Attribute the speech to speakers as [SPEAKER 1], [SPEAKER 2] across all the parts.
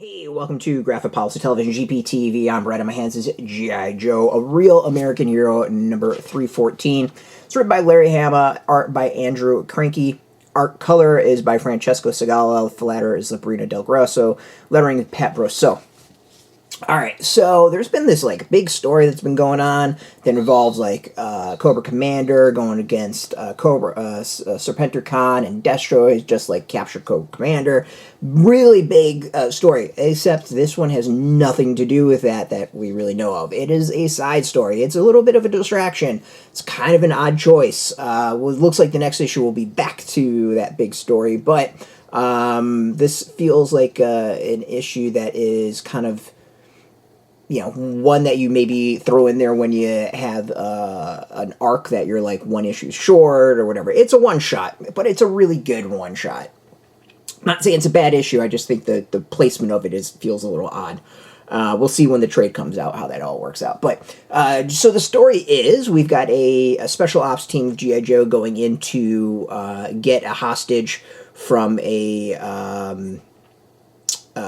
[SPEAKER 1] Hey, welcome to Graphic Policy Television, GPTV. I'm Brett, and my hands is G.I. Joe, a real American hero, number 314. It's written by Larry Hama, art by Andrew Krahnke. Art color is by Francesco Segala, the letter is Sabrina del Grosso, lettering Pat Brosseau. Alright, so there's been this, big story that's been going on that involves, Cobra Commander going against Serpentor Khan, and Destro has just, captured Cobra Commander. Really big story, except this one has nothing to do with that we really know of. It is a side story. It's a little bit of a distraction. It's kind of an odd choice. It looks like the next issue will be back to that big story, but this feels like an issue that is kind of, one that you maybe throw in there when you have an arc that you're one issue short or whatever. It's a one-shot, but it's a really good one-shot. I'm not saying it's a bad issue, I just think the placement of it feels a little odd. We'll see when the trade comes out how that all works out. But so the story is we've got a special ops team of G.I. Joe going in to get a hostage from a...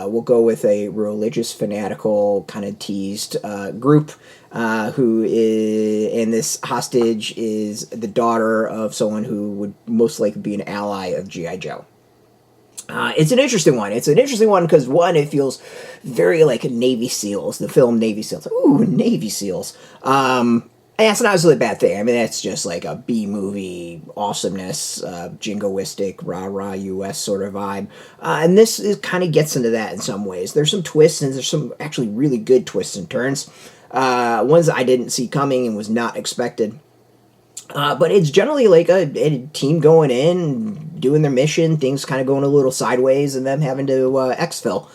[SPEAKER 1] we'll go with a religious, fanatical, kind of teased group who is, and this hostage is the daughter of someone who would most likely be an ally of G.I. Joe. It's an interesting one. It's an interesting one because, one, it feels very like Navy SEALs, the film Navy SEALs. Ooh, Navy SEALs. And that's not really a bad thing. I mean, that's just like a B-movie awesomeness, jingoistic, rah-rah U.S. sort of vibe. And this kind of gets into that in some ways. There's some twists, and there's some actually really good twists and turns. Ones I didn't see coming and was not expected. But it's generally like a team going in, doing their mission, things kind of going a little sideways, and them having to exfil.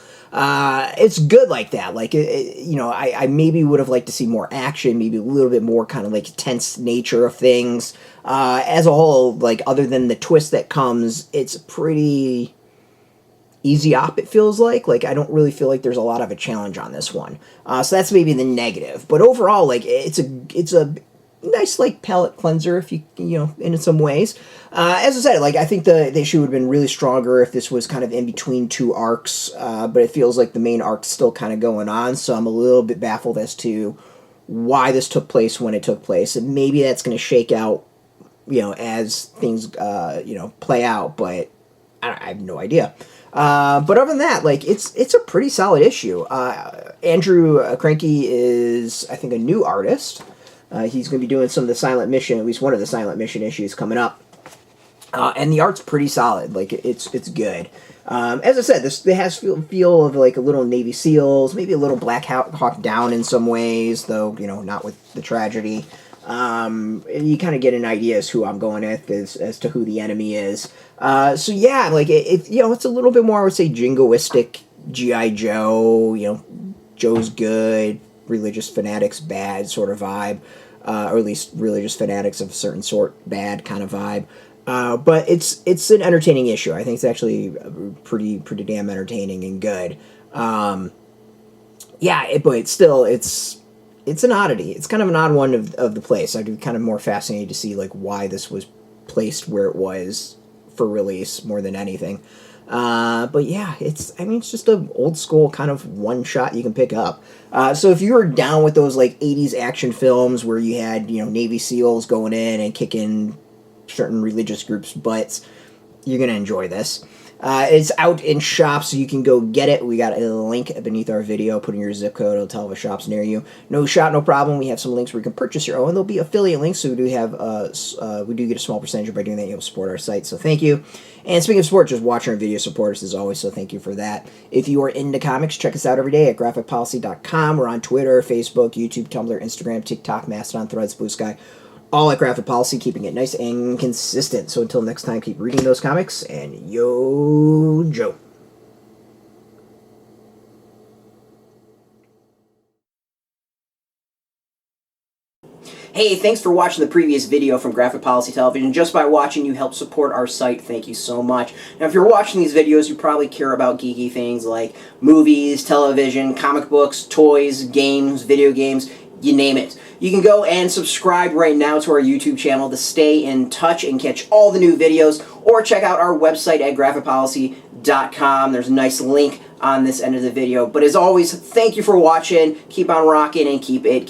[SPEAKER 1] It's good like that. I maybe would have liked to see more action, maybe a little bit more kind of tense nature of things. As a whole, other than the twist that comes, it's pretty easy op, it feels like. I don't really feel like there's a lot of a challenge on this one. So that's maybe the negative. But overall, it's a nice palate cleanser if you in some ways. As I said, I think the issue would have been really stronger if this was kind of in between two arcs, but it feels like the main arc's still kind of going on, so I'm a little bit baffled as to why this took place when it took place, and maybe that's going to shake out as things play out, but I have no idea. But other than that, it's a pretty solid issue. Andrew Krahnke is, I think, a new artist. He's going to be doing some of the Silent Mission, at least one of the Silent Mission issues coming up. And the art's pretty solid. It's good. As I said, it has feel of a little Navy SEALs, maybe a little Black Hawk Down in some ways, though, not with the tragedy. You kind of get an idea as who I'm going with as to who the enemy is. So yeah, it's a little bit more, I would say, jingoistic G.I. Joe, Joe's good, religious fanatics bad sort of vibe, or at least religious fanatics of a certain sort bad kind of vibe. But it's an entertaining issue. I think it's actually pretty damn entertaining and good. But still it's an oddity. It's kind of an odd one of the place. I'd be kind of more fascinated to see why this was placed where it was for release more than anything. But yeah, it's just an old school kind of one shot you can pick up. So if you were down with those 80s action films where you had, Navy SEALs going in and kicking certain religious groups' butts, you're going to enjoy this. It's out in shops, so you can go get it. We got a link beneath our video. Put in your zip code, it'll tell the shops near you. No shot, no problem. We have some links where you can purchase your own. There'll be affiliate links, so we do have we do get a small percentage by doing that. You'll support our site, so thank you. And speaking of support, just watching our video support us as always, so thank you for that. If you are into comics, check us out every day at graphicpolicy.com. We're on Twitter, Facebook, YouTube, Tumblr, Instagram, TikTok, Mastodon, Threads, Blue Sky. All at Graphic Policy, keeping it nice and consistent. So until next time, keep reading those comics, and yo, Joe. Hey, thanks for watching the previous video from Graphic Policy Television. Just by watching, you help support our site. Thank you so much. Now, if you're watching these videos, you probably care about geeky things like movies, television, comic books, toys, games, video games, you name it. You can go and subscribe right now to our YouTube channel to stay in touch and catch all the new videos, or check out our website at graphicpolicy.com. There's a nice link on this end of the video. But as always, thank you for watching. Keep on rocking and keep it geeky.